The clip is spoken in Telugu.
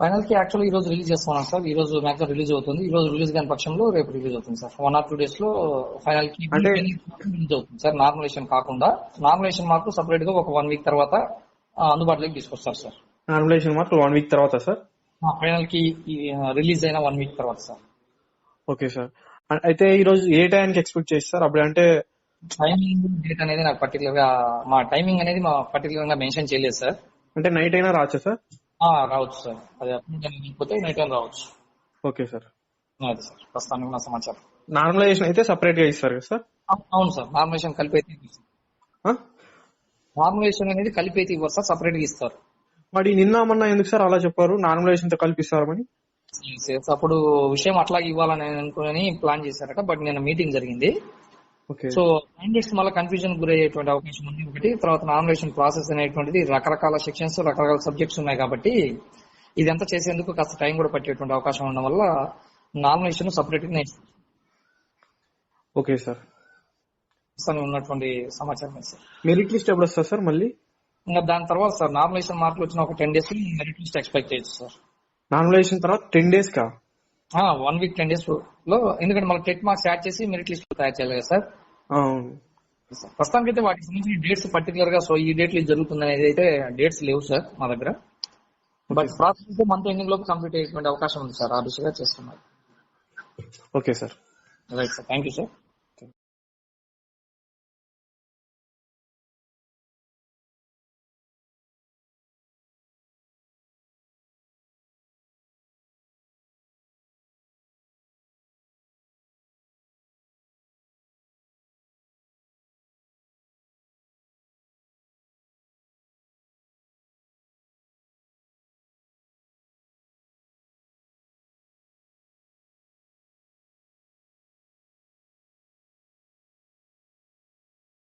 ఫైనల్ కి యాక్చువల్ ఈ రోజు రిలీజ్ చేస్తున్నాం సార్. ఈ రోజు మ్యాక్సిమం రిలీజ్ అవుతుంది. ఈ రోజు రిలీజ్ కాని పక్షంలో రేపు రిలీజ్ అవుతుంది సార్. 1 or 2 days లో ఫైనల్ కి అంటే రిలీజ్ అవుతుంది సార్. నార్మలైజేషన్ కాకుండా నార్మలైజేషన్ మార్కు సపరేట్ గా ఒక 1 week తర్వాత అందుబాటులోకి తీసుకొస్తారు సార్. నార్మలైజేషన్ మార్కులు 1 week తర్వాత సార్. ఫైనల్ కి రిలీజ్ అయిన 1 week తర్వాత సార్. Okay sir. అయితే ఈ రోజు ఏ టైంకి ఎక్స్పెక్ట్ చేస్తారు అప్పుడు? అంటే టైమింగ్ డేట్ అనేది నాకు పర్టికులర్ గా మా టైమింగ్ అనేది మా పర్టికులర్ గా మెన్షన్ చేయలేదు సార్. అంటే నైట్ అయినా రావచ్చా సార్? రావచ్చు సార్. అది లేకపోతే నైట్ టైం రావచ్చు. Okay sir. అది సార్ ప్రస్తుతానికి నా సమాచారం. నార్మలైజేషన్ అయితే సపరేట్ గా ఇస్తారు కదా సార్? అవును సార్. నార్మలైజేషన్ కలిపి అయితే నార్మలైజేషన్ అనేది కలిపి అయితే ఇవ్వరు సార్, సపరేట్ గా ఇస్తారు. మరి నిన్న మొన్న ఎందుకు సార్ అలా చెప్పారు నార్మలైజేషన్ తో కల్పిస్తారని? అప్పుడు విషయం అట్లాగే ఇవ్వాలని అనుకుని ప్లాన్ చేశారట. బట్ నిన్న మీటింగ్ జరిగింది. సో క్యాండిడేట్స్ మళ్ళీ కన్ఫ్యూజన్ గురయ్యేటువంటి అవకాశం ఉంది ఒకటి. తర్వాత నామినేషన్ ప్రాసెస్ అనేటువంటిది రకరకాల సెక్షన్స్, రకరకాల సబ్జెక్ట్స్ ఉన్నాయి కాబట్టి ఇదంతా చేసేందుకు కాస్త టైం కూడా పట్టేటువంటి అవకాశం ఉండడం వల్ల నామినేషన్ సపరేట్ గా ఓకే సార్ ఉన్నటువంటి సమాచారం సార్. మెరిట్ లిస్ట్ ఎప్పుడు వస్తుంది సార్ మళ్ళీ? ఇంకా దాని తర్వాత సార్ నామినేషన్ మార్కులు వచ్చిన ఒక 10 days మెరిట్ లిస్ట్ ఎక్స్పెక్ట్ చేయొచ్చు సార్. నామినేషన్ తర్వాత 10 days కా? 1 week 10 days లో, ఎందుకంటే మళ్ళీ టెట్ మార్క్స్ యాడ్ చేసి మెరిట్ లిస్ట్ తయారు చేయాలి కదా సార్. ప్రస్తుతానికి అయితే వాటికి సంబంధించిన డేట్స్ పర్టికులర్ గా సో ఈ డేట్ లో జరుగుతుంది అనేది అయితే డేట్స్ లేవు సార్ మా దగ్గర. బట్ ప్రాసెస్ మంత్ ఎండింగ్ లోపు కంప్లీట్ అయ్యేటువంటి అవకాశం ఉంది సార్. ఆ దిశగా చేస్తున్నారు. Okay sir. Right sir. Thank you sir.